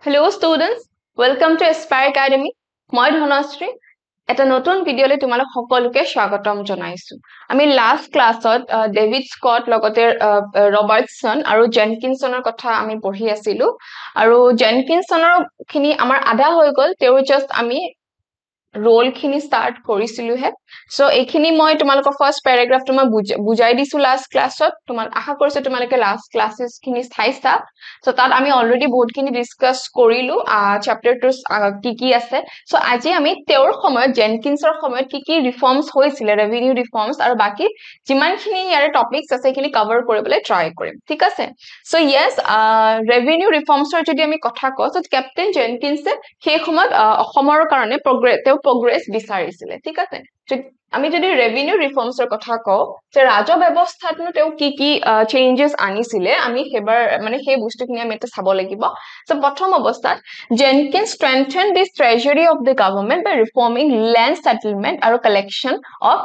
Hello students, welcome to Aspire Academy. মই ধনশ্ৰী এটা নতুন ভিডিঅলে তোমালোক সকলোকে স্বাগতম জনাইছো আমি লাষ্ট ক্লাছত ডেভিড স্কট লগতে ৰবাৰ্টসন আৰু জেনকিনসনৰ কথা আমি পঢ়ি আছিলো আৰু জেনকিনসনৰ খিনি আমাৰ আধা হৈ গল তেও জাস্ট আমি रोल खिनि स्टार्ट কৰিছিলো হে সো এইখিনি মই তোমালোকৰ ফাৰ্স্ট প্যাৰাগ্ৰাফটো মই বুজাই দিছো লাষ্ট ক্লাছত তোমাল আশা কৰিছো তোমালোকে লাষ্ট ক্লাसेस খিনি চাইছা সো তাত আমি অলৰেডি বহুত খিনি ডিসকাস কৰিলো চ্যাপ্টাৰ 2 কি আছে সো আজি আমি তেওঁৰ সময়ত জেনকিনছৰ সময়ত কি ৰিফৰ্মস হৈছিল ৰেভিনিউ ৰিফৰ্মস আৰু বাকি যিমানখিনি ইয়াৰে টপিকস আছে এইখিনি কভাৰ কৰিবলৈ ট্ৰাই কৰিম ঠিক আছে সো ইয়েস ৰেভিনিউ ৰিফৰ্মসৰ যদি আমি কথা কওঁ সো ক্যাপ্টেন জেনকিনছে সেই সময়ত অসমৰ কাৰণে progress বিচাৰিছিলে ঠিক আছে আমি যদি ৰেভিনিউ ৰিফৰ্মসৰ কথা কওঁ যে ৰাজহ ব্যৱস্থাতনো তেও কি চেঞ্জেস আনিছিলে আমি হেবাৰ মানে সেই বস্তুখিনি আমি এটা চাব লাগিব সো প্ৰথম অৱস্থাত Jenkins strengthened the treasury of the government by reforming land settlement আৰু collection of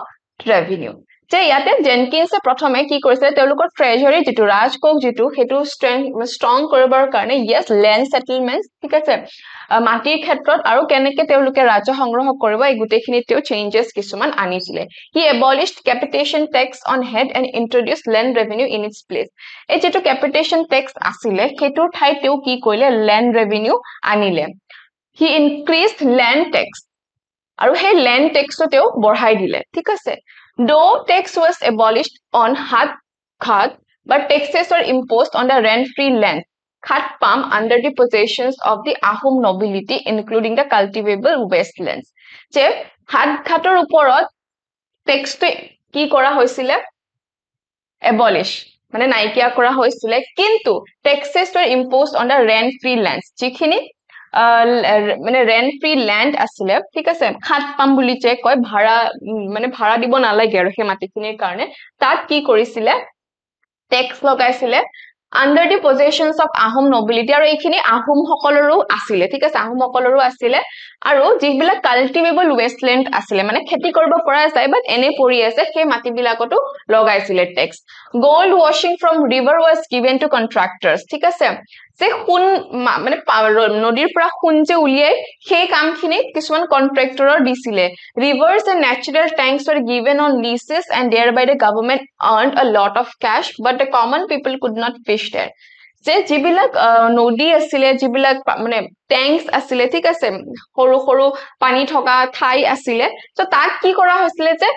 revenue যে ইয়াতে জেনকিনছে প্ৰথমে কি কৰিছে তেওঁলোকৰ ট্ৰেজাৰি যেটো ৰাজকোষ যেটো হেতু ষ্ট্ৰং কৰিবৰ কাৰণে yes land settlements ঠিক আছে মাটিৰ ক্ষেত্ৰত আৰু কেনেকে তেওঁলোকে ৰাজহ সংগ্ৰহ কৰিব এই গুটেখিনি তেও চেঞ্জেস কিছুমান আনিছিলে he abolished capitation tax on head and introduced land revenue in its place এই যেটো capitation tax আছিল হেতুৰ ঠাই তেও কি কৰিলে land revenue আনিলে he increased land tax আৰু সেই land tax তেও বঢ়াই দিলে ঠিক আছে though tax was abolished on khat but taxes were imposed on the rent free land khat palm under the possessions of the Ahom nobility including the cultivable wastelands যে khator ওপৰত tax টো কি কৰা হৈছিলে abolish মানে নাইকিয়া কৰা হৈছিলে কিন্তু taxes were imposed on the rent free lands যিখিনি মানে rent free land আছিলে ঠিক আছে খাত পাম বুলি যে কয় ভাড়া মানে ভাড়া দিব নালাগে আৰু সেই মাটিখিনিৰ কাৰণে তাত কি কৰিছিলে ট্যাক্স লগাইছিলে under the possessions of Ahom nobility আৰু এইখিনি আহোম সকলৰো আছিল ঠিক আছে আহোম সকলৰো আছিল আৰু যিবিলাক কাল্টিভেবল ওয়েস্টল্যান্ড আছিল মানে খেতি কৰিব পৰা যায় বাট এনে পৰি আছে সেই মাটি বিলাকটো লগাইছিলে tax gold washing from river was given to contractors ঠিক আছে যে খুন মানে নদীৰ পৰা খুন যে উলিয়াই সেই কামখিনি কিছুমান কন্ট্ৰাক্টৰৰ দিছিলে rivers and natural tanks were given on leases and thereby the government earned a lot of cash but the common people could not fish there যে যিবিলাক নদী আছিল যিবিলাক মানে ট্যাঙ্কস আছিল ঠিক আছে সৰু সৰু পানী থকা ঠাই আছিল তো তাক কি কৰা হৈছিল যে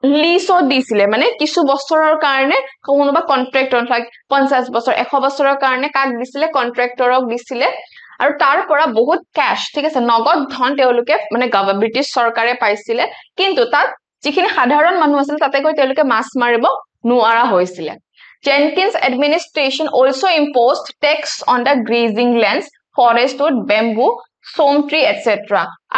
লিসত দিছিলে মানে কিছু বছৰৰ কাৰণে কোনোবা কন্ট্ৰাক্টৰ লাইক 50 বছৰ 100 বছৰৰ কাৰণে কাক দিছিলে কন্ট্ৰাক্টৰক দিছিলে আৰু তাৰ পৰা বহুত ক্যাশ ঠিক আছে নগদ ধন তেওঁলোকে মানে ব্ৰিটিছ চৰকাৰে পাইছিলে কিন্তু তাত যিখিনি সাধাৰণ মানুহ আছিল তাতে গৈ তেওঁলোকে মাছ মাৰিব নোৱাৰা হৈছিল Jenkins administration also imposed tax on the grazing lands forest wood bamboo som tree etc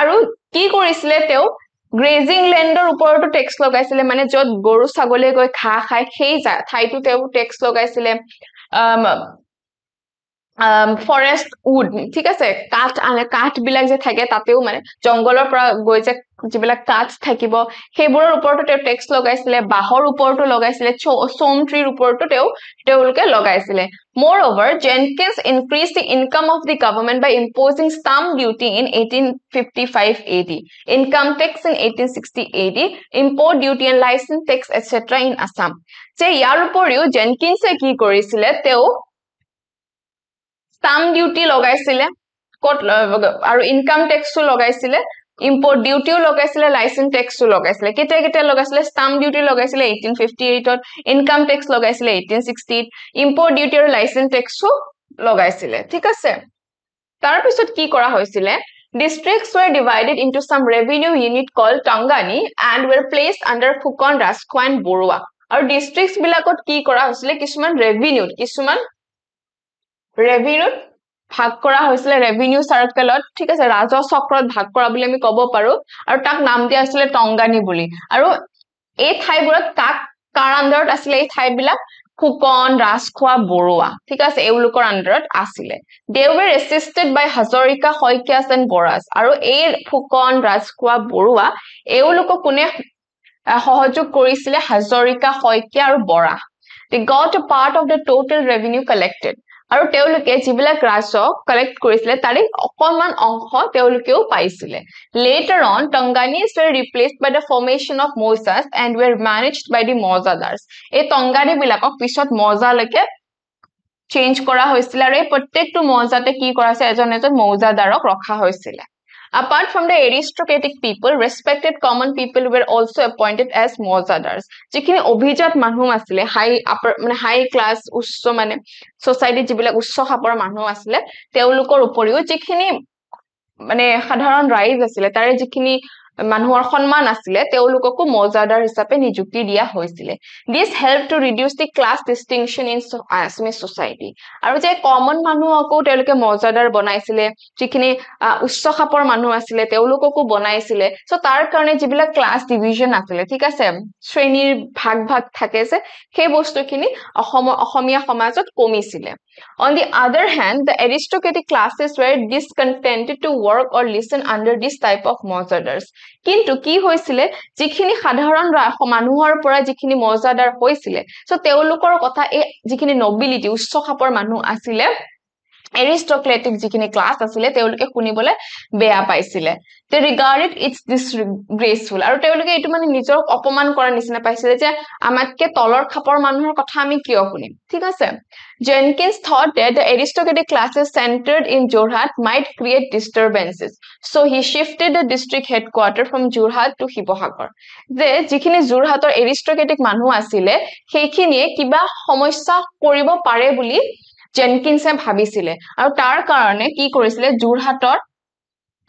আৰু কি কৰিছিলে তেও grazing landৰ ওপৰতো ট্যাক্স লগাইছিলে মানে যত গৰু ছাগলে গৈ খা খাই সেই ঠাইটো তেও ট্যাক্স লগাইছিলে forest wood ঠিক আছে কাঠ বিলাক যে থাকে তাতেও মানে জংগলৰ পৰা গৈ যে যিবিলাক কাঠ থাকিব সেইবোৰৰ ওপৰতো তেও ট্যাক্স লগাইছিলে বাহৰ ওপৰতো লগাইছিলে som tree ওপৰতো তেওলকে লগাইছিলে moreover Jenkins increased the income of the government by imposing stamp duty in 1855 AD income tax in 1860 AD import duty and license tax etc in Assam যে ইয়াৰ উপৰিও Jenkins কি কৰিছিলে তেও stamp duty লগাইছিলে আৰু income tax ও লগাইছিলে import duty ও লগাইছিলে license tax ও লগাইছিলে কেতিয়া লগাইছিলে stamp duty লগাইছিলে 1858 ত income tax লগাইছিলে 1860 import duty আৰু license tax ও লগাইছিলে ঠিক আছে তাৰ পিছত কি কৰা হৈছিল districts were divided into some revenue unit called Tangani and were placed under Phukon Raskwa and Borua আৰু districts বিলাকত কি কৰা হৈছিল কিছুমান revenue ভাগ কৰা হৈছিল revenue circleত ঠিক আছে ৰাজহ চক্ৰত ভাগ কৰা বুলি আমি ক'ব পাৰো আৰু তাক নাম দিয়া আছিল টংগানি বুলি আৰু এই ঠাইবোৰত কাৰ আন্ডাৰত আছিল এই ঠাইবিলাক ফুকন ৰাজখোৱা বৰুৱা ঠিক আছে এওলোকৰ আন্ডাৰত আছিল they were assisted by Hazarika Hoykyas and Boras আৰু এই ফুকন ৰাজখোৱা বৰুৱা এওলোক কোনে সহযোগ কৰিছিল Hazarika Hoykya আৰু Bora they got a part of the total revenue collected আৰু তেওঁলোকে যিবিলাক ৰাজহ কালেক্ট কৰিছিলে তাৰে অকণমান অংশ তেওঁলোকেও পাইছিলে later on Tonganis were replaced by the formation of Mosas and were managed by the Mozadars এই টংগানী বিলাকক পিছত মজালৈকে চেঞ্জ কৰা হৈছিল আৰু এই প্ৰত্যেকটো মজাতে কি কৰা হৈছে এজন মৌজাদাৰক ৰখা হৈছিল Apart from the aristocratic people, respected common people were also appointed as Mozadars. যিখিনি অভিজাত মানুহ আছিলে হাই ক্লাস উচ্চ মানে সোসাইটি যিবিলাক উচ্চ খাপৰ মানুহ আছিলে তেওঁলোকৰ উপৰিও যিখিনি মানে সাধাৰণ ৰাইজ আছিলে তাৰে যিখিনি মানুহৰ সন্মান আছিলে তেওঁলোককো মৌজাদাৰ হিচাপে নিযুক্তি দিয়া হৈছিল this helped to reduce the class distinction in Assamese society আৰু যে কমন মানুহকো তেওঁলোকে মৌজাদাৰ বনাইছিলে যিখিনি উচ্চ খাপৰ মানুহ আছিলে তেওঁলোককো বনাইছিলে সো তাৰ কাৰণে যিবিলাক ক্লাস ডিভিজন আছিলে ঠিক আছে শ্ৰেণীৰ ভাগ ভাগ থাকে যে সেই বস্তুখিনি অসমীয়া সমাজত কমিছিলে On the other hand, the aristocratic classes were discontented to work or listen under this type of Mozadars. কিন্তু কি হৈছিলে যিখিনি সাধাৰণ মানুহৰ পৰা যিখিনি মজাদাৰ হৈছিলে সো তেওঁলোকৰ কথা এই যিখিনি নবিলিটি উচ্চ খাপৰ মানুহ আছিলে aristocratic যিখিনি ক্লাস আছিলে তেওঁলোকে শুনিবলে বেয়া পাইছিলে they regarded it's disgraceful আৰু তেওঁলোকে এটো মানে নিজৰ অপমান কৰাৰ নিচিনা পাইছিলে যে আমাতকে তলৰ খাপৰ মানুহৰ কথা আমি কিয় শুনিম ঠিক আছে Jenkins thought that the aristocratic classes centered in Jorhat might create disturbances so he shifted the district headquarters from Jorhat to Shibosagar যে যিখিনি Jorhator aristocratic মানুহ আছিলে সেইখিনিয়ে কিবা সমস্যা কৰিব পাৰে বুলি জেনকিনছে ভাবিছিলে আৰু তাৰ কাৰণে কি কৰিছিলে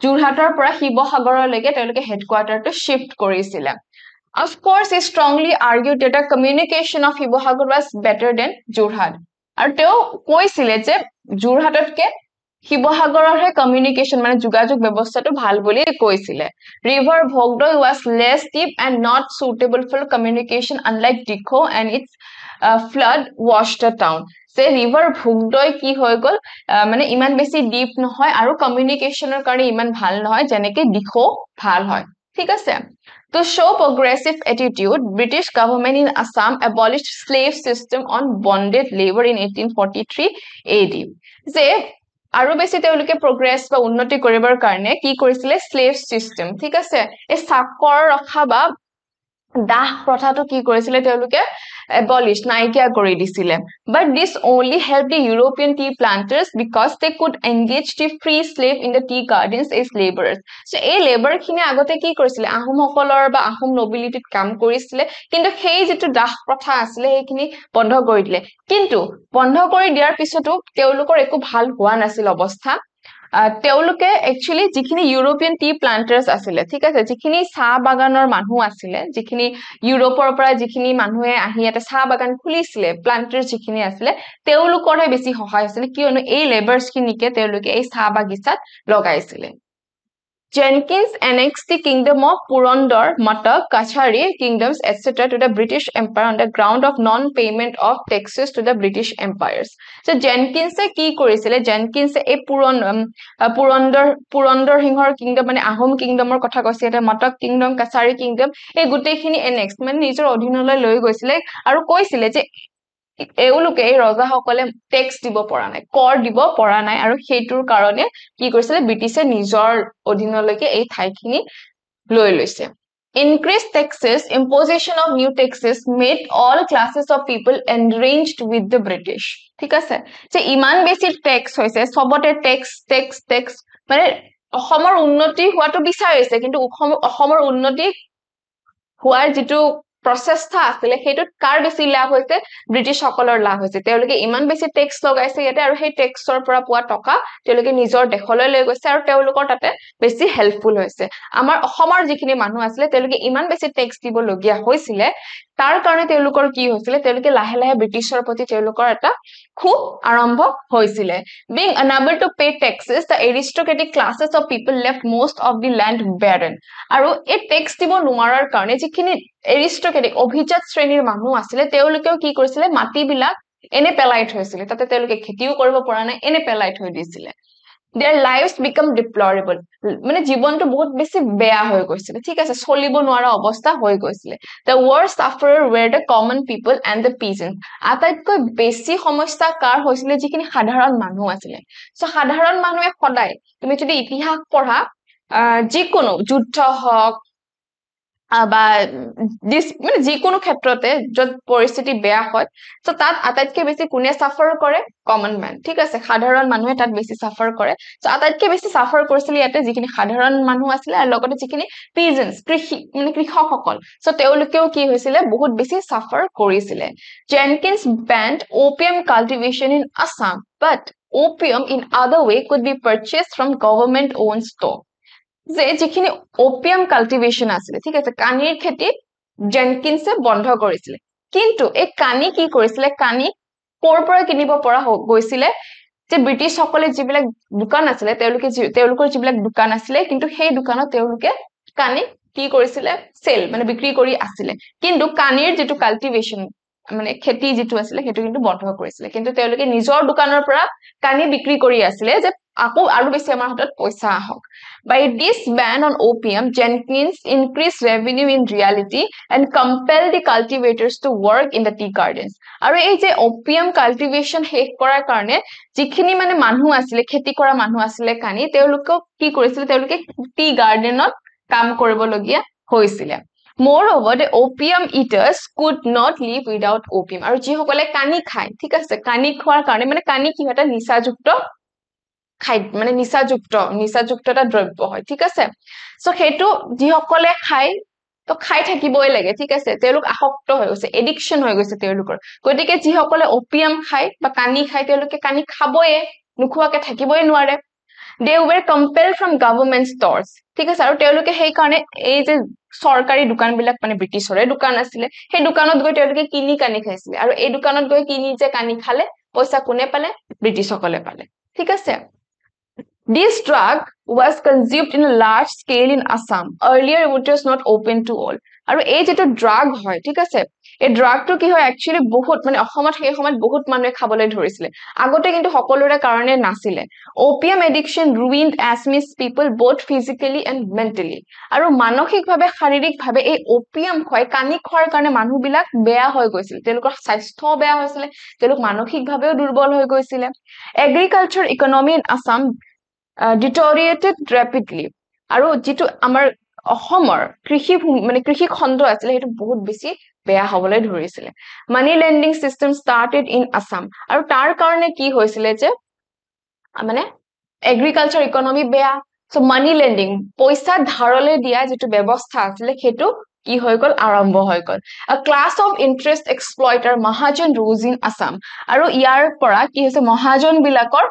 জুৰহাটৰ পৰা শিৱসাগৰলৈকে তেওঁলোকে হেডকোৱাৰ্টাৰটো শিফট কৰিছিলে Of course he strongly argued that the communication of Shibosagar was better than Jorhat আৰু তেওঁ কৈছিলে যে জুৰহাটতকে শিৱসাগৰৰহে কমিউনিকেশন মানে যোগাযোগ ব্যৱস্থাটো ভাল বুলি কৈছিলে River Bhogdoi was less deep and not suitable for communication unlike Dikho and its flood washed the town যে ৰিভাৰ ভুগদৈ কি হৈ গল মানে ইমান বেছি ডিপ নহয় আৰু কমিউনিকেশনৰ কাৰণে ইমান ভাল নহয় যেনেকৈ দিখো ভাল হয় ঠিক আছে To show progressive attitude, British government in Assam abolished slave system on bonded labor in 1843 AD. যে আৰু বেছি তেওঁলোকে progress বা উন্নতি কৰিবৰ কাৰণে কি কৰিছিলে slave system ঠিক আছে এই চাকৰ ৰখা বা দাহ প্ৰথাটো কি কৰিছিলে তেওঁলোকে abolish নাইকিয়া কৰি দিছিলে but this only helped the European tea planters because they could engage the free slave in the tea gardens as laborers so এই labor খিনি আগতে কি কৰিছিলে আহোম সকলৰ বা আহোম nobilityত কাম কৰিছিলে কিন্তু সেই যেটো দাহ প্ৰথা আছিল সেইখিনি বন্ধ কৰি দিলে কিন্তু বন্ধ কৰি দিয়াৰ পিছতো তেওঁলোকৰ একো ভাল হোৱা নাছিল অৱস্থা তেওঁলোকে actually যিখিনি ইউৰোপিয়ান টি প্লান্টাৰ্স আছিল ঠিক আছে যিখিনি চাহ বাগানৰ মানুহ আছিল যিখিনি ইউৰোপৰ পৰা যিখিনি মানুহে আহি এটা চাহ বাগান খুলিছিলে প্লান্টাৰ্স যিখিনি আছিল তেওঁলোকৰহে বেছি সহায় আছিল কিয়নো এই লেবাৰছ খিনিকে তেওঁলোকে এই চাহ বাগিচাত লগাইছিল Jenkins annexed the kingdom of Purandar, Matak, Kachari kingdoms etc. to the British Empire on the ground of non-payment of taxes to the British empires. So Jenkins কি কৰিছিলে Jenkins এই Purandar সিংহৰ kingdom মানে আহোম kingdomৰ কথা কৈছে এটা Matak kingdom, Kachari kingdom এই গুটেইখিনি annex মানে নিজৰ অধীনলৈ লৈ গৈছিলে আৰু কৈছিলে যে এওঁলোকে ৰজা সকলে ট্যাক্স দিব পৰা নাই কৰ দিব পৰা নাই আৰু হেতুৰ কাৰণে কি কৰিছিল ব্ৰিটিছে নিজৰ অধীনলৈকে এই ঠাইখিনি লৈ লৈছে Increased taxes imposition of new taxes made all classes of people enraged with the British ঠিক আছে যে ইমান বেছি ট্যাক্স হৈছে সবতে ট্যাক্স মানে অসমৰ উন্নতি হোৱাটো বিচাৰিছে কিন্তু অসমৰ উন্নতি হোৱাৰ যেটো প্ৰচেষ্টা আছিল হেতুত কাৰ বেছি লাভ হৈছে ব্ৰিটিছ সকলৰ লাভ হৈছে তেওঁলোকে ইমান বেছি ট্যাক্স লগাইছে ইয়াতে আৰু সেই ট্যাক্সৰ পৰা পোৱা টকা তেওঁলোকে নিজৰ দেশলৈ লৈ গৈছে আৰু তেওঁলোকৰ তাতে বেছি হেল্পফুল হৈছে আমাৰ অসমৰ যিখিনি মানুহ আছিল তেওঁলোকে ইমান বেছি ট্যাক্স দিব লগিয়া হৈছিল তাৰ কাৰণে তেওঁলোকৰ কি হৈছিল তেওঁলোকে লাহে লাহে ব্ৰিটিছৰ প্ৰতি তেওঁলোকৰ এটা খুব আৰম্ভ হৈছিল being unable to pay taxes the aristocratic classes of people left most of the land barren আৰু এই ট্যাক্স দিব নোৱাৰাৰ কাৰণে যিখিনি aristocratic অভিজাত শ্ৰেণীৰ মানুহ আছিল তেওঁলোকেও কি কৰিছিল মাটি বিলাক এনে পেলাই থৈছিল তাতে তেওঁলোকে খেতিও কৰিব পৰা নাই এনে পেলাই থৈ দিছিল their lives become deplorable মানে জীৱনটো বহুত বেছি বেয়া হৈ গৈছিল ঠিক আছে চলিব নোৱাৰা অৱস্থা হৈ গৈছিল the worst sufferer were the common people and the peasants আটাইতকৈ বেছি সমস্যা কাৰ হৈছিল যিখিনি সাধাৰণ মানুহ আছিল সো সাধাৰণ মানুহে সদায় তুমি যদি ইতিহাস পঢ়া যিকোনো যুদ্ধ হওক বা দিস মানে যিকোনো ক্ষেত্ৰতে যত পৰিস্থিতি বেয়া হয় সো তাত আটাইতকৈ বেছি কোনে সাফাৰ কৰে কমন ম্যান ঠিক আছে সাধাৰণ মানুহে তাত বেছি সাফাৰ কৰে সো আটাইতকৈ বেছি সাফাৰ কৰিছিল ইয়াতে যিখিনি সাধাৰণ মানুহ আছিল আৰু লগতে যিখিনি পিজেন্টস কৃষি মানে কৃষকসকল সো তেওঁলোকেও কি হৈছিল বহুত বেছি সাফাৰ কৰিছিল Jenkins banned opium cultivation in Assam but opium in other way could be purchased from government owned store যে যিখিনি ওপিয়াম কাল্টিভেশন আছিল ঠিক আছে কানিৰ খেতি জেনকিন্সে বন্ধ কৰিছিল কিন্তু এই কানি কি কৰিছিল কানি কৰ পৰা কিনিব পৰা গৈছিল যে ব্ৰিটিছ সকলে যিবিলাক দোকান আছিল তেওঁলোকৰ যিবিলাক দোকান আছিল কিন্তু সেই দোকানত তেওঁলোকে কানি কি কৰিছিল সেল মানে বিক্ৰী কৰি আছিল কিন্তু কানিৰ যেটো কাল্টিভেশন মানে খেতি যেটো আছিল হেতু কিন্তু বন্ধ কৰিছিল কিন্তু তেওঁলোকে নিজৰ দোকানৰ পৰা কানি বিক্ৰী কৰি আছিল যে আকৌ আৰু বেছি আমাৰ হাতত পইচা আহক by this ban on opium Jenkins increased revenue in reality and compelled the cultivators to work in the tea gardens আৰু এই যে opium cultivation শেষ কৰাৰ কাৰণে যিখিনি মানে মানুহ আছিল খেতি কৰা মানুহ আছিল কানি তেওঁলোকক কি কৰিছিল তেওঁলোকে tea gardenত কাম কৰিবলগীয়া হৈছিল Moreover, the opium eaters could not live without opium. আৰু যিসকলে কানি খায় ঠিক আছে কানি খোৱাৰ কাৰণে মানে কানি কি এটা নিচাযুক্ত খাদ্য মানে নিচাযুক্ত এটা দ্ৰব্য হয় ঠিক আছে সো হেতু যিসকলে খায় তো খাই থাকিবই লাগে ঠিক আছে তেওঁলোক আসক্ত হৈ গৈছে এডিকশন হৈ গৈছে তেওঁলোকৰ গতিকে যিসকলে ওপিয়াম খায় বা কানি খায় তেওঁলোকে কানি খাবয়ে নুখুৱাকে থাকিবই নোৱাৰে they were compelled from government stores ঠিক আছে আৰু তেওঁলোকে সেই কাৰণে এই যে সৰকাৰি দোকান বিলাক মানে ব্ৰিটিছৰে দোকান আছিল সেই দোকানত গৈ তেওঁলোকে কিনি কানি খাইছিল আৰু এই দোকানত গৈ কিনি যে কানি খালে পইচা কোনে পালে ব্ৰিটিছসকলে পালে ঠিক আছে This drug was consumed in a large scale in Assam. Earlier, it was not open to all. আৰু এই যেটো ড্ৰাগ হয় ঠিক আছে এই ড্ৰাগটো কি হয় একচুয়ালি বহুত মানে অসমত সেই সময়ত বহুত মানুহে খাবলৈ ধৰিছিল আগতে কিন্তু সকলোৰে কাৰণে নাছিল opium addiction ruined Assamese people both physically and mentally আৰু মানসিকভাৱে শাৰীৰিকভাৱে এই opium খোৱাই কানি খোৱাৰ কাৰণে মানুহবিলাক বেয়া হৈ গৈছিল তেওঁলোকৰ স্বাস্থ্য বেয়া হৈছিল তেওঁলোক মানসিকভাৱেও দুৰ্বল হৈ গৈছিল agriculture economy in Assam deteriorated rapidly আৰু যেটো আমাৰ অসমৰ কৃষি মানে কৃষি খণ্ড আছিল হেতু বহুত বেছি বেয়া হবলৈ ধৰিছিল money lending system started in Assam আৰু তাৰ কাৰণে কি হৈছিল যে মানে এগ্ৰিকালচাৰ ইকোনমি বেয়া সো মানি লেন্ডিং পইচা ধাৰলে দিয়া যেটো ব্যৱস্থা আছিল হেতু কি হৈ গল আৰম্ভ হৈ গল a class of interest exploiter mahajan rose in Assam আৰু ইয়াৰ পৰা কি হৈছে মহাজন বিলাকৰ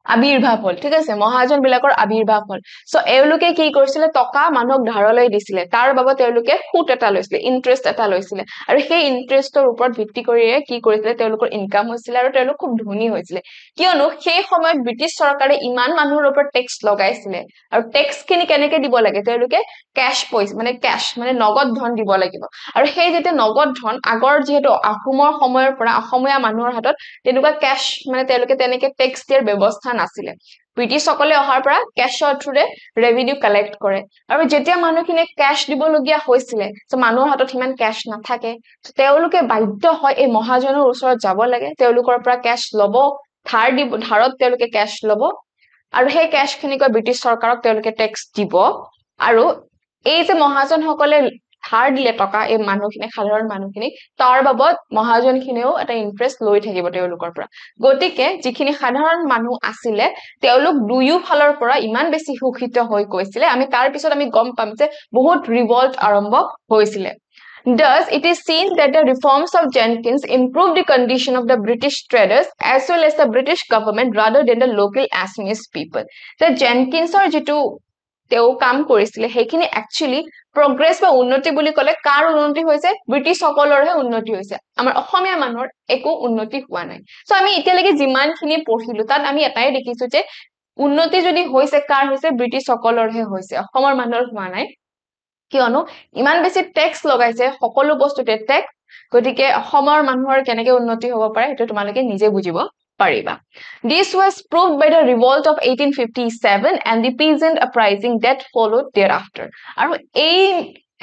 আবিৰ্ভাৱ হল ঠিক আছে মহাজন বিলাকৰ আবিৰ্ভাৱ হল সো এওঁলোকে কি কৰিছিল টকা মানুহক ধাৰলৈ দিছিল তাৰ বাবে তেওঁলোকে সুত এটা লৈছিল ইন্টাৰেষ্ট এটা লৈছিল আৰু সেই ইন্টাৰেষ্টৰ ওপৰত ভিত্তি কৰি কি কৰিছিল তেওঁলোকৰ ইনকাম হৈছিল আৰু তেওঁলোক খুব ধনী হৈছিল কিয়নো সেই সময়ত ব্ৰিটিছ চৰকাৰে ইমান মানুহৰ ওপৰত ট্যাক্স লগাইছিল আৰু ট্যাক্স কিনি কেনেকৈ দিব লাগে তেওঁলোকে ক্যাশ পইচা মানে ক্যাশ মানে নগদ ধন দিব লাগিব আৰু সেই যেতে নগদ ধন আগৰ যেহেতু আহোমৰ সময়ৰ পৰা অসমীয়া মানুহৰ হাতত তেনেকুৱা ক্যাশ মানে তেওঁলোকে তেনেকে ট্যাক্স দিয়াৰ ব্যৱস্থা নাছিলে ব্ৰিটিছ সকলে অহাৰ পৰা ক্যাশৰ থ্ৰুৰে ৰেভিনিউ কালেক্ট কৰে আৰু যেতিয়া মানুহখিনে ক্যাশ দিবলগীয়া হৈছিল সো মানুহৰ হাতত হিমান ক্যাশ নাথাকে তেওঁলোকে বাধ্য হয় এই মহাজনৰ ওচৰত যাব লাগে তেওঁলোকৰ পৰা ক্যাশ লব ধাৰত তেওঁলোকে ক্যাশ লব আৰু সেই ক্যাশ খিনিকৈ ব্ৰিটিছ চৰকাৰক তেওঁলোকে ট্যাক্স দিব আৰু এই যে মহাজন সকলে ধাৰ দিলে টকা এই মানুহখিনি সাধাৰণ মানুহখিনি তাৰ বাবদ মহাজনখিনেও এটা ইন্টাৰেষ্ট লৈ থাকিব তেওঁলোকৰ পৰা গতিকে যিখিনি সাধাৰণ মানুহ আছিল তেওঁলোক দুয়ো ফালৰ পৰা ইমান বেছি সুখিত হৈ গৈছিল আমি তাৰ পিছত আমি গম পাম যে বহুত ৰিভল্ট আৰম্ভ হৈছিল Thus, it is seen that the reforms of Jenkins improved the condition of the British traders as well as the British government rather than the local Assamese people. The Jenkinsৰ যেটো তেও কাম কৰিছিল হেখিনি একচুয়ালি progress বা উন্নতি বুলি কলে কাৰ উন্নতি হৈছে ব্ৰিটিছ সকলৰহে উন্নতি হৈছে আমাৰ অসমীয়া মানুহৰ একো উন্নতি হোৱা নাই সো আমি এতিয়ালৈকে যিমানখিনি পঢ়িলো তাত আমি এটাই দেখিছো যে উন্নতি যদি হৈছে কাৰ হৈছে ব্ৰিটিছ সকলৰহে হৈছে অসমৰ মানুহৰ হোৱা নাই কিয়নো ইমান বেছি ট্যাক্স লগাইছে সকলো বস্তুতে ট্যাক্স গতিকে অসমৰ মানুহৰ কেনেকৈ উন্নতি হ'ব পাৰে এটো তোমালোকে নিজে বুজিব পাৰিবা This was proved by the revolt of 1857 and the peasant uprising that followed thereafter আৰু এই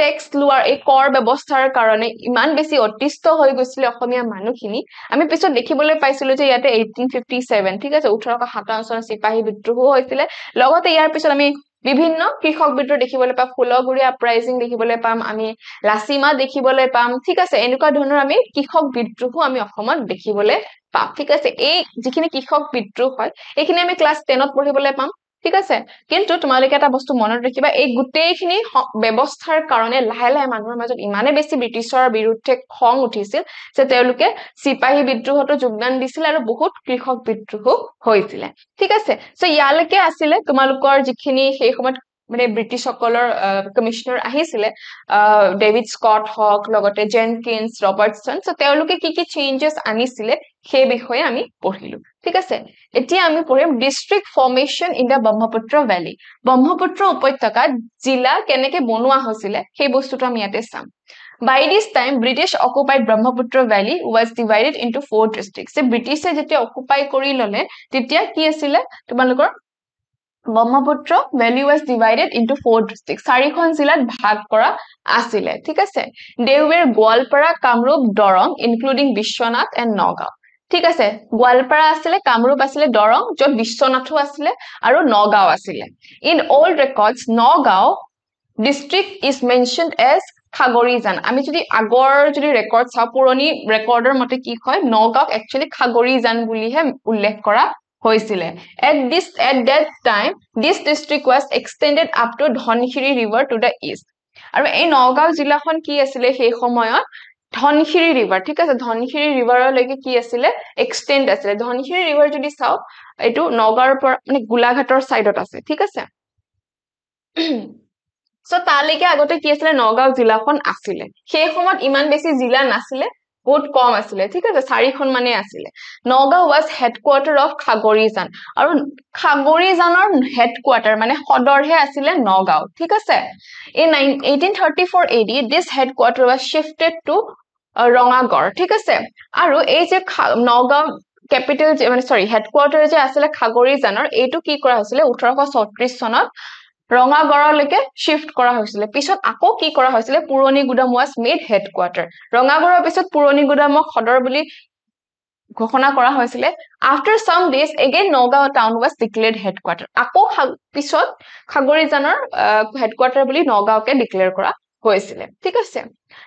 টেক্স লোৱাৰ এই কৰ ব্যৱস্থাৰ কাৰণে ইমান বেছি অতিষ্ঠ হৈ গৈছিল অসমীয়া মানুহখিনি আমি পিছত দেখিবলৈ পাইছিলো যে ইয়াতে 1857 ঠিক আছে 1857 চনত সিপাহী বিদ্ৰোহ হৈছিল লগতে ইয়াৰ পিছত আমি বিভিন্ন কৃষক বিদ্ৰোহ দেখিবলৈ পাম ফুলগুৰি আপৰাইজিং দেখিবলৈ পাম আমি লাচিমা দেখিবলৈ পাম ঠিক আছে এনেকুৱা ধৰণৰ আমি কৃষক বিদ্ৰোহ আমি অসমত দেখিবলৈ পাম ঠিক আছে এই যিখিনি কৃষক বিদ্ৰোহ হয় এইখিনি আমি ক্লাস 10 ত পঢ়িবলৈ পাম ঠিক আছে কিন্তু তোমালোকে এটা বস্তু মনত ৰাখিবা এই গুটেইখিনি ব্যৱস্থাৰ কাৰণে লাহে লাহে মানুহৰ মাজত ইমানে বেছি ব্ৰিটিছৰ বিৰুদ্ধে খং উঠিছিল যে তেওঁলোকে সিপাহী বিদ্ৰোহতো যোগদান দিছিল আৰু বহুত কৃষক বিদ্ৰোহ হৈছিল ঠিক আছে সো ইয়ালৈকে আছিল তোমালোকৰ যিখিনি সেই সময়ত মানে ব্ৰিটিছ সকলৰ কমিশনাৰ আহিছিল ডেভিড স্কট হক লগতে জেনকিন্স ৰবাৰ্টসন সো তেওঁলোকে কি চেঞ্জেস আনিছিল সেই বিষয়ে আমি পঢ়িলো ঠিক আছে এতিয়া আমি পঢ়িম district formation in the Brahmaputra valley Brahmaputra উপত্যকাত জিলা কেনেকৈ বনোৱা হৈছিল সেই বস্তুটো আমি ইয়াতে চাম By this time, British occupied Brahmaputra Valley was divided into 4 districts. So British যেতিয়া occupy কৰি ললে তেতিয়া কি আছিল তোমালোকৰ Brahmaputra Valley was divided into 4 districts. চাৰিখন জিলাত ভাগ কৰা আছিল ঠিক আছে They were Gwalpara, Kamrup, Dorong including Bishwanath and Nagaon. ঠিক আছে গোৱালপাৰা আছিল কামৰূপ আছিল দৰং যত বিশ্বনাথো আছিল আৰু নগাঁও আছিল In old records Nagaon district is mentioned as Khagarijan আমি যদি আগৰ যদি ৰেকৰ্ড চাও পুৰণি ৰেকৰ্ডৰ মতে কি হয় নগাঁও একচুয়ালি খাগৰিজান বুলিহে উল্লেখ কৰা হৈছিল at that time this district was extended up to Dhonshiri river to the east আৰু এই নগাঁও জিলাখন কি আছিল সেই সময়ত ধনশিৰি ৰিভাৰ ঠিক আছে ধনশিৰি ৰিভাৰলৈকে কি আছিল এক্সটেন্ড আছিল ধনশিৰি ৰিভাৰ যদি চাও এটো নগাঁওৰ পৰা মানে গোলাঘাটৰ সাইডত আছে ঠিক আছে সো তালৈকে আগতে কি আছিল নগাঁও জিলাখন আছিল সেই সময়ত ইমান বেছি জিলা নাছিল বহুত কম আছিল ঠিক আছে চাৰিখন মানে আছিল Nagaon was headquarter of Khagarijan আৰু খাগৰিজানৰ হেডকোয়াৰ্টাৰ মানে সদৰহে আছিল নগাঁও ঠিক আছে in 1834 AD this headquarter was shifted to Rangagarh ঠিক আছে আৰু এই যে নগাঁও ক্যাপিটাল মানে সৰি হেডকোয়াৰ্টাৰ যে আছিল খাগৰিজানৰ এইটো কি কৰা হৈছিল 1834 চনত ৰঙাগড়লৈকে শিফট কৰা হৈছিল পিছত আকৌ কি কৰা হৈছিল পুৰণি গুদাম was made headquarter ৰঙাগড়ৰ পিছত পুৰণি গুদামক সদৰ বুলি ঘোষণা কৰা হৈছিল after some days again Nagaon town was declared headquarter আকৌ পিছত খাগৰিজানৰ হেডকোয়াৰ্টাৰ বুলি নগাঁওকে ডিক্লেয়াৰ কৰা হৈছিল ঠিক আছে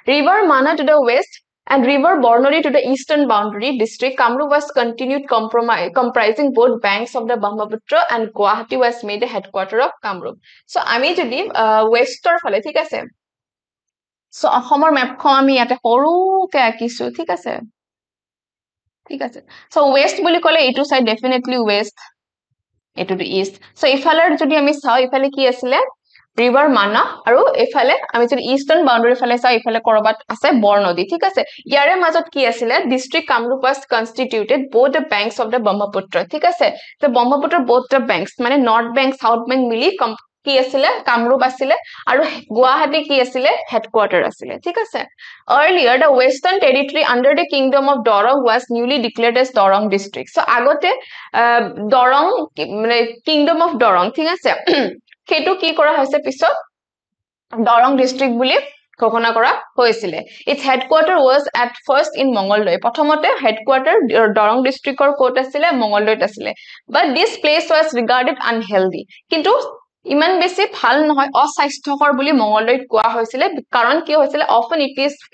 river Mana to the west and river Bornoli to the eastern boundary district Kamrup was continued comprising both banks of the Brahmaputra and Guwahati was made the headquarter of Kamrup so আমি যদি westৰ ফালে ঠিক আছে so অসমৰ মেপখন আমি ইয়াতে সৰুকে আঁকিছো ঠিক আছে so west বুলি ক'লে এইটো সাইড ডেফিনেটলি west এটো east so ইফালৰ যদি আমি চাও ইফালে কি আছিল river Mana আৰু এফালে আমি যদি ইষ্টাৰ্ণ বাউন্ডাৰী ফালে চাও ইফালে কৰবাত আছে বৰনদী ঠিক আছে ইয়াৰে মাজত কি আছিল district Kamrup was constituted both the banks of the Brahmaputra ঠিক আছে তো Brahmaputra both the banks মানে নৰ্থ বেংক সাউথ বেংক মিলি কি আছিল কামৰূপ আছিল আৰু গুৱাহাটী কি আছিল হেডকোয়াৰ্টাৰ আছিল ঠিক আছে earlier the western territory under the kingdom of Dorong was newly declared as Dorong district so আগতে Dorong মানে kingdom of Dorong ঠিক আছে কেটো কি কৰা হৈছে পিছত Dorong district বুলি ঘোষণা কৰা হৈছিল its headquarter was at first in Mongoldoy প্ৰথমতে হেডকোয়াৰ্টাৰ Dorong districtৰ কোট আছিল মঙ্গলদৈত আছিল but this place was regarded unhealthy কিন্তু ইমান বেছি ভাল নহয় অস্বাস্থ্যকৰ বুলি মঙ্গলদৈত কোৱা হৈছিল কাৰণ কি হৈছিল often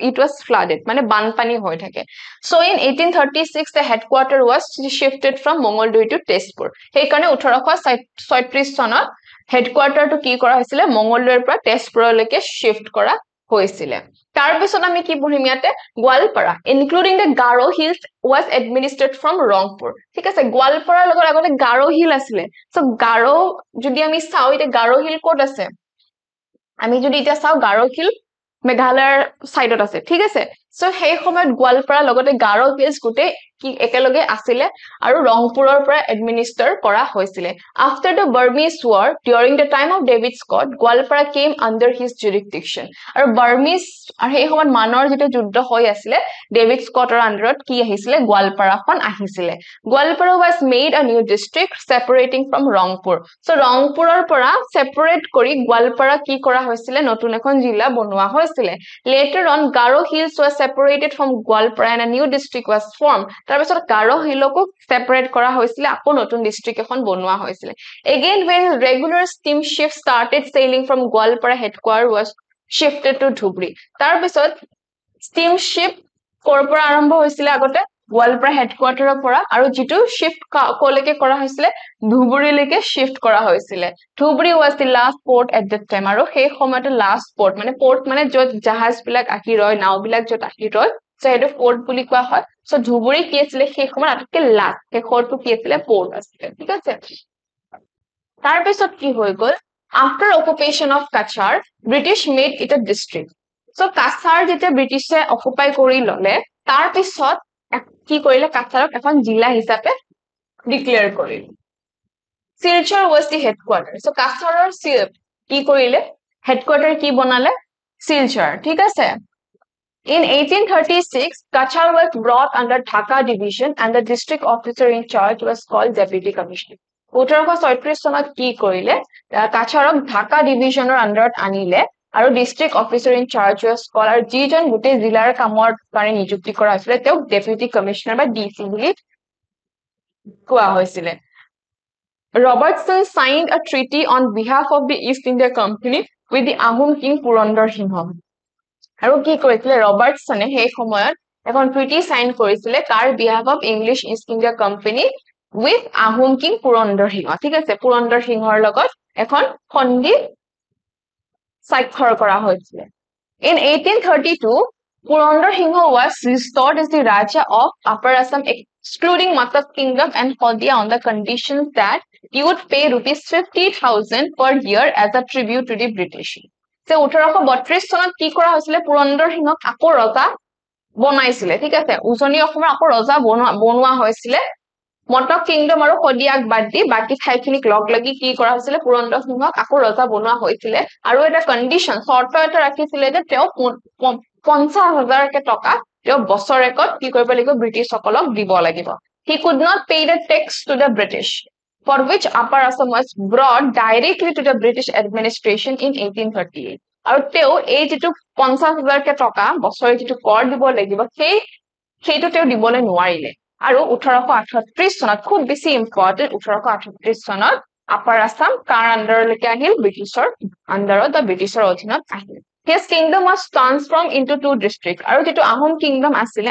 it was flooded মানে বানপানী হৈ থাকে so in 1836 the headquarter was shifted from Mongoldoy to Tezpur সেই কাৰণে 1836 চনত হেডকোয়াৰ্টাৰ টু কি কৰা হৈছিল মঙ্গলদৈৰ পৰা তেজপুৰলৈকে শিফট কৰা হৈছিল তাৰ পিছত আমি কি পঢ়িম ইয়াতে Goalpara including the Garo hills was administered from Rangpur ঠিক আছে গোৱালপাৰাৰ লগত আগতে গাৰো হিল আছিল সো গাৰো যদি আমি চাও এটা গাৰো হিল কোড আছে আমি যদি এটা চাও গাৰো হিল মেঘালয়ৰ সাইডত আছে ঠিক আছে সো সেই সময়ত গোৱালপাৰা লগতে গাৰো হিলছ গুটে কি একেলগে আছিলে আৰু ৰংপুৰৰ পৰা এডমিনিষ্টাৰ কৰা হৈছিলে after the Burmese war during the time of David Scott Gwalpara came under his jurisdiction আৰু Burmese আৰু এই সময়ত মানৰ যেটা যুদ্ধ হৈ আছিলে ডেভিড স্কটৰ আন্ডাৰত কি আহিছিলে গোৱালপাৰাখন আহিছিলে Gwalpara was made a new district separating from Rangpur so Rangpuৰৰ পৰা সেপাৰেট কৰি গোৱালপাৰা কি কৰা হৈছিলে নতুন এখন জিলা বনোৱা হৈছিলে later on Garo Hills was separated from Gwalpara and a new district was formed তাৰ পিছত Garo Hillকো সেপাৰেট কৰা হৈছিলে আকৌ নতুন ডিস্ট্ৰিক্ট এখন বনোৱা হৈছিলে again when regular steamship started sailing from Gwalpara headquarters was shifted to Dhubri তাৰ পিছত steamship কৰ পৰা আৰম্ভ হৈছিলে আগতে Gwalpara headquarters পৰা আৰু যেটো শিফট কলৈকে কৰা হৈছিলে ধুবুৰীলৈকে শিফট কৰা হৈছিলে Dhubri was the last port at that time আৰু সেই সময়তে last port মানে port মানে যত জাহাজ বিলাক আহি ৰয় নাও বিলাক যত আহি ৰয় সো এটো port বুলি কোৱা হয় সো ধুবুৰী কি আছিল সেই সময়ত আটকে লাষ্ট শেষৰটো কি আছিল port আছিল ঠিক আছে তাৰ পিছত কি হৈ গল after occupation of Kachar British made it a district so Kachar যেটা ব্ৰিটিছে অকুপাই কৰি ললে তাৰ পিছত কি কৰিলে কাছাৰক এখন জিলা হিচাপে ডিক্লেয়াৰ কৰিলে Silchar was the headquarters so কাছাৰৰ কি কৰিলে হেডকোয়াৰ্টাৰ কি বনালে Silchar ঠিক আছে In 1836 Kachar was brought under Dhaka division and the district officer in charge was called deputy commissioner 1836 চনত কি কৰিলে কাছাৰক ঢাকা ডিভিজনৰ আন্ডাৰত আনিলে আৰু district officer in charge was called আৰু যিজন গুটে জিলাৰ কামৰ কাৰণে নিযুক্তি কৰা হৈছিল তেওঁ ডেপুটি কমিশনাৰ বা ডিসি বুলি কোৱা হৈছিল Robertson signed a treaty on behalf of the East India Company with the Ahom king Purandar Singha আৰু কি কৰিছিলে ৰবাৰ্টসনে সেই সময়ত এখন ট্ৰিটি সাইন কৰিছিলে কাৰ behalf of English East India Company with Ahom king Purandar Singha ঠিক আছে Purandar Singhৰ লগত এখন সন্ধি স্বাক্ষৰ কৰা হৈছিল In 1832 Purandar Singha was restored as the Raja of Upper Assam excluding Matsab Kingdom and Hodhia on the conditions that he would pay rupees 50,000 per year as a tribute to the British সে 1832 চনত কি কৰা হৈছিল পুৰন্দৰ সিংহক আকৌ ৰজা বনাইছিল ঠিক আছে উজনি অসমৰ আকৌ ৰজা বনোৱা হৈছিল মটক কিংডম আৰু হদিয়াক বাদ দি বাকি ঠাইখিনিক লগ লাগি কি কৰা হৈছিল পুৰন্দৰ সিংহক আকৌ ৰজা বনোৱা হৈছিল আৰু এটা কন্ডিশন শৰ্ত এটা ৰাখিছিল যে তেওঁ 50,000 কে টকা তেওঁ বছৰেকত কি কৰিব লাগিব ব্ৰিটিছ সকলক দিব লাগিব he could not pay the tax to the British for which Upper Assam was brought directly to the British administration in 1838 আৰু তেওঁ এই যেটো 50,000 কে টকা বছৰে যেটো কৰ দিব লাগিব সেইটো তেওঁ দিবলৈ নোৱাৰিলে আৰু 1838 চনত খুব বেছি ইম্পৰ্টেন্ট 1838 চনত Upper Assam কাৰ আন্ডাৰলৈকে আহিল ব্ৰিটিছৰ আন্ডাৰত বা ব্ৰিটিছৰ অধীনত আহিল His kingdom was transformed into two districts আৰু যেটো আহোম কিংডম আছিল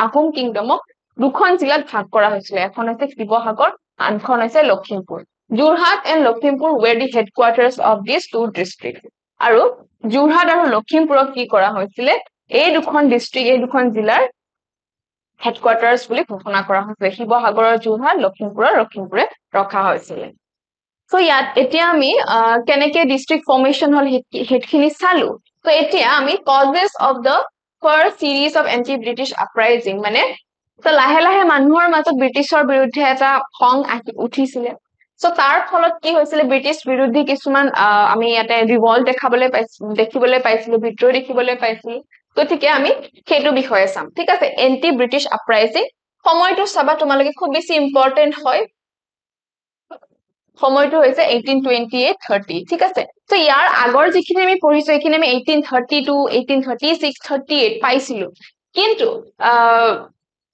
আহোম কিংডমক দুখন জিলাত ভাগ কৰা হৈছিল এখন আছে শিৱসাগৰ আনখন আছে Lakhimpur Jorhat and Lakhimpur were the headquarters of these two districts আৰু Jorhat আৰু লখিমপুৰক কি কৰা হৈছিল এই দুখন ডিস্ট্ৰিক্ট এই দুখন জিলাৰ হেডকোয়াৰ্টাৰস বুলি ঘোষণা কৰা হৈছিল শিৱসাগৰৰ Jorhat লখিমপুৰৰ লখিমপুৰে ৰখা হৈছিল সো ইয়াত এতিয়া আমি কেনেকে ডিস্ট্ৰিক্ট ফৰ্মেশন হল হেডখিনি চালো সো এতিয়া আমি causes of the first series of anti British uprising মানে তো লাহে লাহে মানুহৰ মাজত ব্ৰিটিছৰ বিৰুদ্ধে এটা খং উঠিছিল সো তাৰ ফলত কি হৈছিল ব্ৰিটিছ বিৰোধী কিছুমান আমি ইয়াতে ৰিভল্ট দেখিবলৈ পাইছিল বিদ্ৰোহ দেখিবলৈ পাইছিল গতিকে আমি সেইটো বিষয়ে চাম ঠিক আছে এন্টি ব্ৰিটিছ আপৰাইজিং সময়টো চাবা তোমালোকে খুব বেছি ইম্পৰ্টেন্ট হয় সময়টো হৈছে 1828-30 ঠিক আছে সো ইয়াৰ আগৰ যিখিনি আমি পঢ়িছো এইখিনি আমি 1832 1836 38 পাইছিলো কিন্তু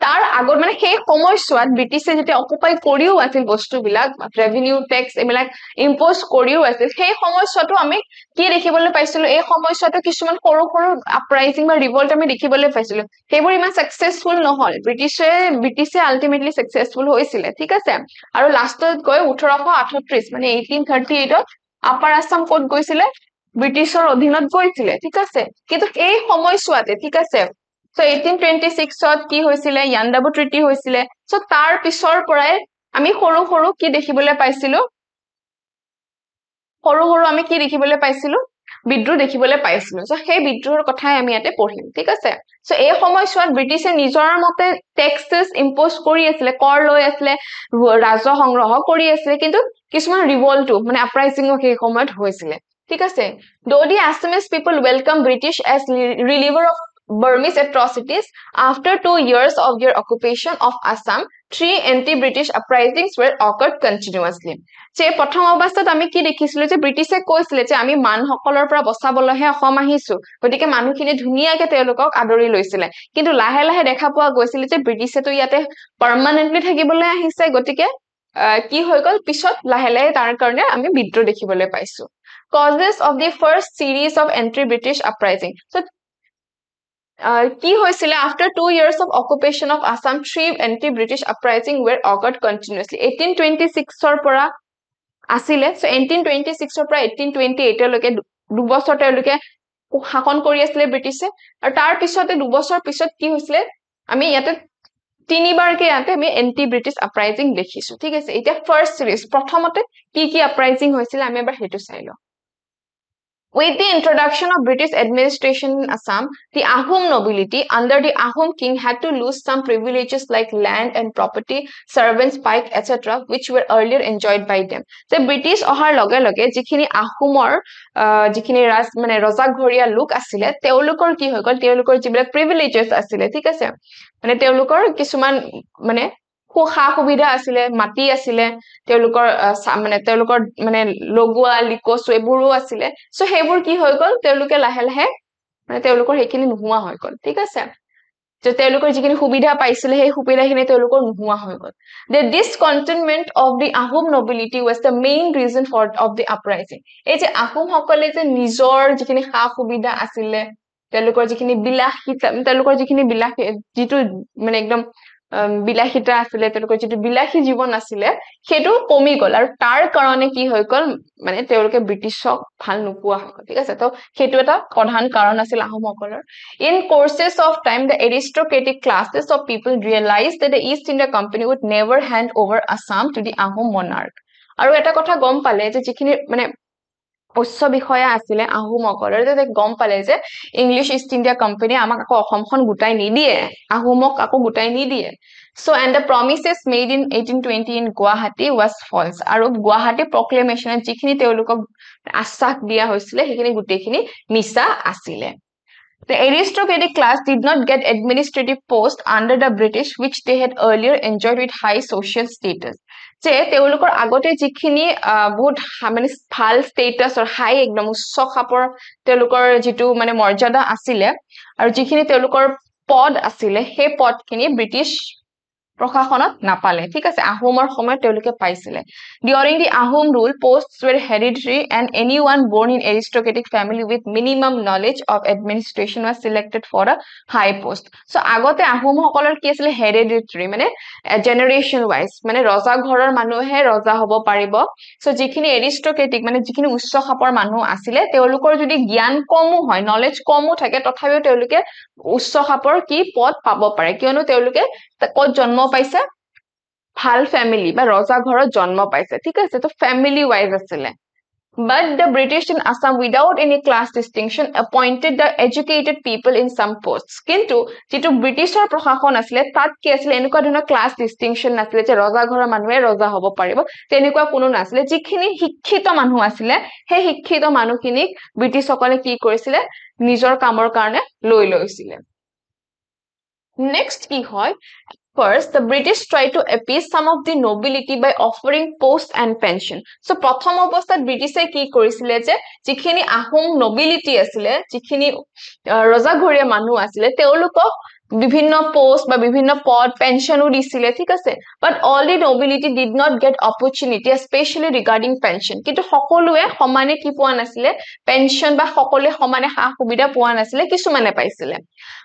তাৰ আগৰ মানে সেই সময়ছোৱাত ব্ৰিটিছে যেতে অকুপাই কৰিও আছিল বস্তুবিলাক ৰেভিনিউ ট্যাক্স এবিলাক ইম্পোজ কৰিও আছিল সেই সময়ছোৱাটো আমি কি দেখিবলৈ পাইছিলো এই সময়ছোৱাটো কিছুমান সৰু সৰু আপৰাইজিং বা ৰিভল্ট আমি দেখিবলৈ পাইছিলো সেইবোৰ ইমান সাকসেসফুল নহল ব্ৰিটিছে আলটিমেটলি সাকসেসফুল হৈছিল ঠিক আছে আৰু লাষ্টত গৈ 1838 মানে 1838 আপাৰ আসাম কোড গৈছিল ব্ৰিটিছৰ অধীনত গৈছিল ঠিক আছে কিন্তু এই সময়ছোৱাতে ঠিক আছে So 1826 ত কি হৈছিল ইয়ান্দাবু ট্ৰিটি হৈছিল সো তাৰ পিছৰ পৰাই আমি সৰু সৰু কি দেখিবলৈ পাইছিলো সৰু সৰু আমি কি দেখিবলৈ পাইছিলো বিদ্ৰোহ দেখিবলৈ পাইছিলো সো সেই বিদ্ৰোহৰ কথাই আমি ইয়াতে পঢ়িম ঠিক আছে সো এই সময়ছোৱাত ব্ৰিটিছে নিজৰ মতে টেক্সেস ইম্পোজ কৰি আছিল কৰ লৈ আছিল ৰাজহ সংগ্ৰহ কৰি আছিল কিন্তু কিছুমান ৰিভল্ট মানে আপৰাইজিং সেই সময়ত হৈছিল ঠিক আছে though the Assamese people welcome British as reliever of Burmese atrocities after 2 years of their occupation of Assam 3 anti-British uprisings were occurred continuously যে প্ৰথম অৱস্থাত আমি কি দেখিছিলো যে ব্ৰিটিছে কৈছিল যে আমি মানসকলৰ পৰা বচাবলৈহে অসম আহিছো গতিকে মানুহখিনি ধুনিয়াকে তেওঁলোকক আদৰি লৈছিল কিন্তু লাহে লাহে দেখা পোৱা গৈছিল যে ব্ৰিটিছে তো ইয়াতে পাৰ্মানেন্টলি থাকিবলৈ আহিছে গতিকে কি হৈ গল পিছত লাহে লাহে তাৰ কাৰণে আমি বিদ্ৰোহ দেখিবলৈ পাইছো causes of the first series of anti-British uprising so কি হৈছিল after 2 years of occupation of Assam 3 anti-British uprising were occurred continuously 1826 ৰ পৰা আসিলে সো 1826 ৰ পৰা 1828 লৈকে দুবছৰ তেওঁলোকে শাসন কৰি আছিল ব্ৰিটিছে আৰু তাৰ পিছতে দুবছৰ পিছত কি হৈছিল আমি ইয়াতে তিনিবাৰকে ইয়াতে আমি এন্টি ব্ৰিটিছ আপৰাইজিং দেখিছো ঠিক আছে এটা ফাৰ্স্ট সিৰিজ প্ৰথমতে কি আপৰাইজিং হৈছিল আমি এবাৰ হেতু চাইলো With the introduction of British administration in Assam, the Ahom nobility under the Ahom king had to lose some privileges like land and property, servants, pike, etc., which were earlier enjoyed by them. The British ohar loge loge jikhini Ahomor jikhini mane rajaghoria lok asile teolukor ki hoy gol teolukor jibilak privileges asile thik ase mane teolukor kisuman mane খা সুবিধা আছিল মাটি আছিল তেওঁলোকৰ মানে লগোৱা লিকোছো এবোৰো আছিল so হেবোৰ কি হৈ গল তেওঁলোকে লাহে লাহে মানে তেওঁলোকৰ হেখিনি নোহোৱা হৈ গল ঠিক আছে যে তেওঁলোকৰ যিখিনি সুবিধা পাইছিল সেই সুবিধাখিনি তেওঁলোকৰ নোহোৱা হৈ গল the discontentment of the Ahom nobility was the main reason of the uprising এই যে আহোম সকলে যে নিজৰ যিখিনি খা সুবিধা আছিল তেওঁলোকৰ যিখিনি বিলাসিতা তেওঁলোকৰ যিখিনি বিলাসী যিটো মানে একদম বিলাহিতা আছিল তেওঁলোকৰ যেটো বিলাহি জীৱন আছিল হেতু কমি গল আৰু তাৰ কাৰণে কি হৈ গল মানে তেওঁলোকে ব্ৰিটিছক ভাল নোপোৱা হ'ল ঠিক আছে তো হেতু এটা প্ৰধান কাৰণ আছিল আহোমসকলৰ in courses of time the aristocratic classes of people realized that the East India Company would never hand over Assam to the Ahom monarch আৰু এটা কথা গম পালে যে যিখিনি মানে উচ্চ বিষয়া আছিল আহোমসকলৰ যে গম পালে যে ইংলিশ ইষ্ট ইন্ডিয়া কোম্পানী আমাক আকৌ অসমখন গুটাই নিদিয়ে আহোমক আকৌ গুটাই নিদিয়ে so and the promises made in 1820 in Guwahati was false আৰু গুৱাহাটী proclamation যিখিনি তেওঁলোকক আশ্বাস দিয়া হৈছিল হেখিনি গুটেখিনি মিছা আছিল The aristocratic class did not get administrative posts under the British which they had earlier enjoyed with high social status যে তেওঁলোকৰ আগতে যিখিনি বহুত মানে ভাল স্ট্যাটাস আৰু হাই একদম উচ্চ খাপৰ তেওঁলোকৰ যেটো মানে মৰ্যাদা আছিল আৰু যিখিনি তেওঁলোকৰ পদ আছিল সেই পদখিনি ব্ৰিটিছ প্ৰশাসনত নাপালে ঠিক আছে আহোমৰ সময়ত তেওঁলোকে পাইছিল during the Ahom rule posts were hereditary and anyone born in aristocratic family with minimum knowledge of administration was selected for a high post so আগতে আহোম সকলৰ কি আছিল hereditary মানে generation wise মানে ৰজা ঘৰৰ মানুহে ৰজা হ'ব পাৰিব so যিখিনি aristocratic মানে যিখিনি উচ্চ খাপৰ মানুহ আছিল তেওঁলোকৰ যদি জ্ঞান কমো হয় knowledge কমো থাকে তথাপিও তেওঁলোকে উচ্চ খাপৰ কি পদ পাব পাৰে কিয়নো তেওঁলোকে কত জন্ম পাইছে ভাল ফ্যামিলি বা ৰজা ঘৰত জন্ম পাইছে ঠিক আছে তো ফ্যামিলি ওয়াইজ আছিল but the British in Assam without any class distinction appointed the educated people in some posts কিন্তু যেটো ব্ৰিটিছৰ প্ৰশাসন আছিল তাত কি আছিল এনেকুৱা ধৰণৰ ক্লাছ ডিস্টিংশন নাছিল যে ৰজা ঘৰৰ মানুহে ৰজা হ'ব পাৰিব তেনেকুৱা কোনো নাছিল যিখিনি শিক্ষিত মানুহ আছিল সেই শিক্ষিত মানুহখিনিক ব্ৰিটিছসকলে কি কৰিছিল নিজৰ কামৰ কাৰণে লৈ লৈছিল next কি হয় First, the British tried to appease some of the nobility by offering posts and pension. So, প্ৰথম অৱস্থাত ব্ৰিটিছে কি কৰিছিল যে যিখিনি আহোম nobility আছিল যিখিনি ৰজাঘৰীয়া মানুহ আছিল তেওঁলোকক বিভিন্ন পোষ্ট বা বিভিন্ন পদ পেনশনও দিছিল ঠিক আছে but all the nobility did not get opportunity especially regarding pension কিন্তু সকলোৱে সমানে কি পোৱা নাছিল পেনশন বা সকলোৱে সমানে সা সুবিধা পোৱা নাছিল কিছুমানে পাইছিল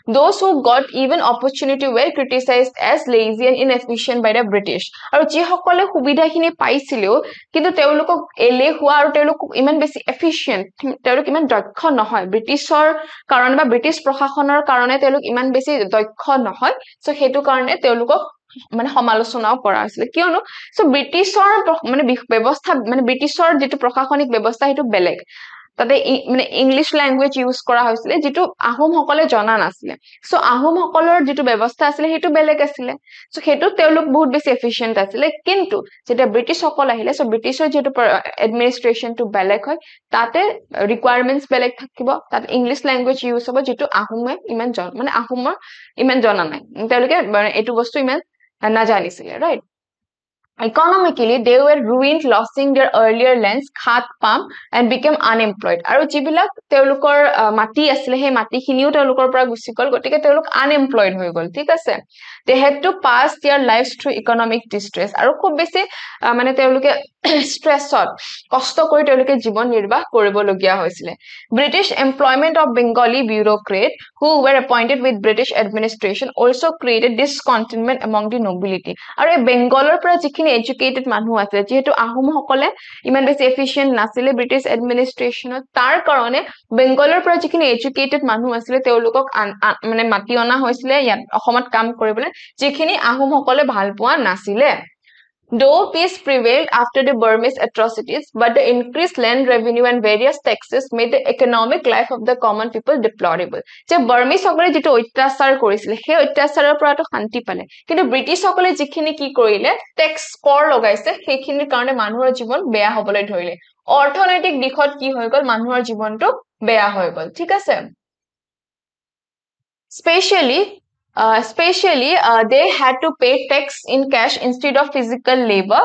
those who got even opportunity were criticized as lazy and inefficient by the British আৰু যি সকলে সুবিধাখিনি পাইছিলেও কিন্তু তেওঁলোকক এলেহুৱা আৰু তেওঁলোক ইমান বেছি efficient তেওঁলোক ইমান দক্ষ নহয় ব্ৰিটিছৰ কাৰণে বা ব্ৰিটিছ প্ৰশাসনৰ কাৰণে তেওঁলোক ইমান বেছি দক্ষ নহয় সো হেতু কাৰণে তেওঁলোকক মানে সমালোচনাও কৰা হৈছিল কিয়নো সো ব্ৰিটিছৰ মানে ব্যৱস্থা মানে ব্ৰিটিছৰ যেটো প্ৰশাসনিক ব্যৱস্থা হেতু বেলেগ তাতে মানে ইংলিশ ল্যাঙ্গুৱেজ ইউজ কৰা হৈছিল যেটো আহোম সকলে জনা নাছিলে সো আহোম সকলৰ যেটো ব্যৱস্থা আছিল হেতু বেলেগ আছিল সো হেতু তেওঁলোক বহুত বেছি এফিশিয়েন্ট আছিল কিন্তু যেটা ব্ৰিটিছ সকল আহিলে সো ব্ৰিটিছৰ যেটো এডমিনিষ্ট্ৰেচন টু বেলেগ হয় তাতে ৰিকুৱায়াৰমেন্টস বেলেগ থাকিব তাত ইংলিশ ল্যাঙ্গুৱেজ ইউজ হ'ব যেটো আহোমে ইমান মানে আহোমৰ ইমান জনা নাই তেওঁলোকে এটো বস্তু ইমান নাজানিছিলে right Economically, they were ruined, losing their earlier lands, khat palm, and became unemployed. আৰু যিবিলাক তেওঁলোকৰ মাটি আছিল সেই মাটিখিনিও তেওঁলোকৰ পৰা গুচি গল গতিকে তেওঁলোক unemployed হৈ গল ঠিক আছে they had to pass their lives through economic distress আৰু খুব বেছি মানে তেওঁলোকে স্ট্ৰেছত কষ্ট কৰি তেওঁলোকে জীৱন নিৰ্বাহ কৰিবলগীয়া হৈছিল British employment of Bengali bureaucrats who were appointed with British administration also created discontentment among the nobility আৰু এই বেংগলৰ পৰা যিখিনি এডুকেটেড মানুহ আছে যেহেতু আহোম সকলে ইমান বেছি এফিশিয়েন্ট নাছিলে ব্ৰিটিছ এডমিনিষ্ট্ৰেচনত তাৰ কাৰণে বেংগলৰ পৰা যিখিনি এডুকেটেড মানুহ আছিল তেওঁলোকক মানে মাতি অনা হৈছিল ইয়াত অসমত কাম কৰিবলৈ যিখিনি আহোম সকলে ভাল পোৱা নাছিলে Though peace prevailed after the Burmese atrocities, but the increased land revenue and various taxes made the economic life of the common people deplorable. যে Burmese সকলে যেটো অত্যাচাৰ কৰিছিল সেই অত্যাচাৰৰ পৰাটো শান্তি পালে কিন্তু ব্ৰিটিছ সকলে যিখিনি কি কৰিলে ট্যাক্স কৰ লগাইছে সেইখিনিৰ কাৰণে মানুহৰ জীৱন বেয়া হ'বলৈ ধৰিলে অৰ্থনৈতিক দিশত কি হৈ গল মানুহৰ জীৱনটো বেয়া হৈ গল ঠিক আছে Especially, they had to pay tax in cash instead of physical labor.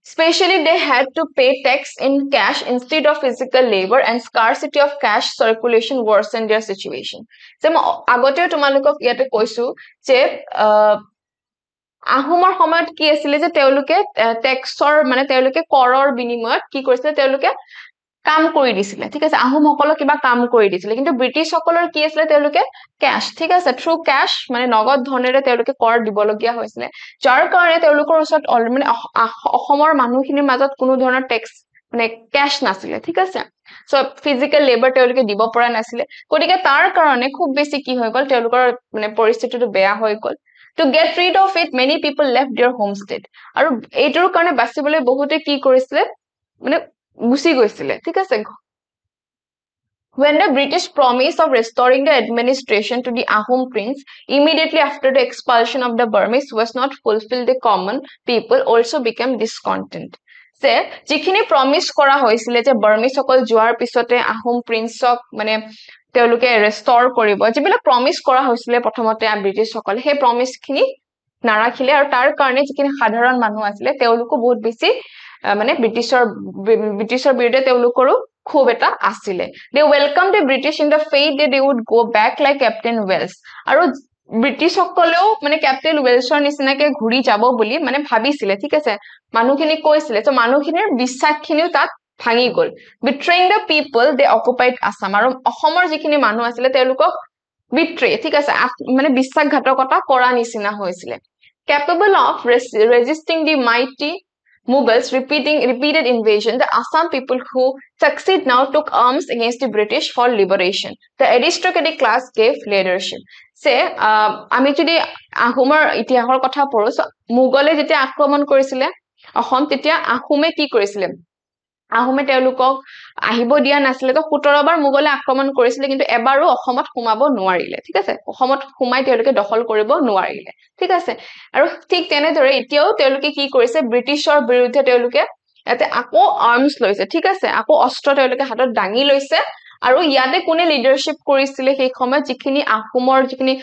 Especially, they had to pay tax in cash instead of physical labor, and scarcity of cash circulation worsened their situation. So, agote tumalukok yate koisu je আহোমৰ সময়ত কি আছিল যে তেওঁলোকে ট্যাক্সৰ মানে তেওঁলোকে কৰৰ বিনিময়ত কি কৰিছিল তেওঁলোকে কাম কৰি দিছিলে ঠিক আছে আহোম সকলক কিবা কাম কৰি দিছিলে কিন্তু ব্ৰিটিছ সকলৰ কি আছিল তেওঁলোকে ক্যাশ ঠিক আছে থ্ৰু ক্যাশ মানে নগদ ধনেৰে তেওঁলোকে কৰ দিবলগীয়া হৈছিল যাৰ কাৰণে তেওঁলোকৰ ওচৰত মানে অসমৰ মানুহখিনিৰ মাজত কোনো ধৰণৰ ট্যাক্স মানে ক্যাশ নাছিলে ঠিক আছে সো ফিজিক্যাল লেবাৰ তেওঁলোকে দিব পৰা নাছিলে গতিকে তাৰ কাৰণে খুব বেছি কি হৈ গল তেওঁলোকৰ মানে পৰিস্থিতিটো বেয়া হৈ গল To get rid of it, many people left their homestead. আৰু এইটোৰ কাৰণে বাচিবলৈ বহুতে কি কৰিছিলে মানে গুছি গৈছিলে ঠিক আছে When the British promise of restoring the administration to the Ahom prince immediately after the expulsion of the Burmese was not fulfilled, the common people also became discontent. যে যিখিনি প্ৰমিস কৰা হৈছিল যে বাৰ্মিছ সকল যোৱাৰ পিছতে আহোম প্ৰিন্সক মানে তেওঁলোকে ৰেষ্টৰ কৰিব যিবিলাক প্ৰমিস কৰা হৈছিল প্ৰথমতে ব্ৰিটিছ সকলে সেই প্ৰমিসখিনি নাৰাখিলে আৰু তাৰ কাৰণে যিখিনি সাধাৰণ মানুহ আছিল তেওঁলোকো বহুত বেছি মানে ব্ৰিটিছৰ বিৰুদ্ধে তেওঁলোকৰো খুব এটা আছিলে they welcomed the British in the faith that they would go back like Captain Wells আৰু ব্ৰিটিছ সকলেও মানে ক্যাপ্টেন ওয়েলছৰ নিচিনাকে ঘুৰি যাব বুলি মানে ভাবিছিলে ঠিক আছে মানুহখিনি কৈছিলে তো মানুহখিনিৰ বিশ্বাসখিনিও তাত ভাঙি গল betraying the people they occupied Assam আৰু অসমৰ যিখিনি মানুহ আছিল তেওঁলোকক betray ঠিক আছে মানে বিশ্বাসঘাতকতা কৰা নিচিনা হৈছিল capable of resisting the mighty Mughals repeated invasion, the Assam people who succeed now took arms against the British for liberation. The aristocratic class gave leadership. Say, আমি যদি আহোমৰ ইতিহাসৰ কথা পঢ়ো মুগলে যেতিয়া আক্ৰমণ কৰিছিলে অসম তেতিয়া আহোমে কি কৰিছিলে আহোমে তেওঁলোকক আহিব দিয়া নাছিলে তো 17 বাৰ মুগলে আক্ৰমণ কৰিছিলে কিন্তু এবাৰো অসমত সোমাব নোৱাৰিলে ঠিক আছে অসমত সোমাই তেওঁলোকে দখল কৰিব নোৱাৰিলে ঠিক আছে আৰু ঠিক তেনেদৰে এতিয়াও তেওঁলোকে কি কৰিছে ব্ৰিটিছৰ বিৰুদ্ধে তেওঁলোকে এতে আকৌ আৰ্মস লৈছে ঠিক আছে আকৌ অস্ত্ৰ তেওঁলোকে হাতত দাঙি লৈছে আৰু ইয়াতে কোনে লিডাৰশিপ কৰিছিলে সেই সময়ত যিখিনি আহোমৰ যিখিনি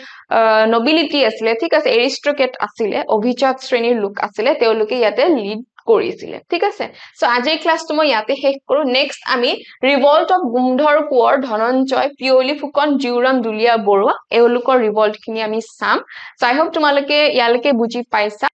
নবিলিটি আছিল ঠিক আছে এৰিষ্ট্ৰকেট আছিল অভিজাত শ্ৰেণীৰ লোক আছিল তেওঁলোকে ইয়াতে লিড কৰিছিলে ঠিক আছে সো আজিৰ ক্লাছটো মই ইয়াতে শেষ কৰো নেক্সট আমি ৰিভল্ট অফ গুমধৰ কোঁৱৰ ধনঞ্জয় পিয়লি ফুকন জিউৰাম দুলিয়া বৰুৱা এওঁলোকৰ ৰিভল্ট খিনি আমি চাম সো আই হোপ তোমালোকে ইয়ালৈকে বুজি পাইছা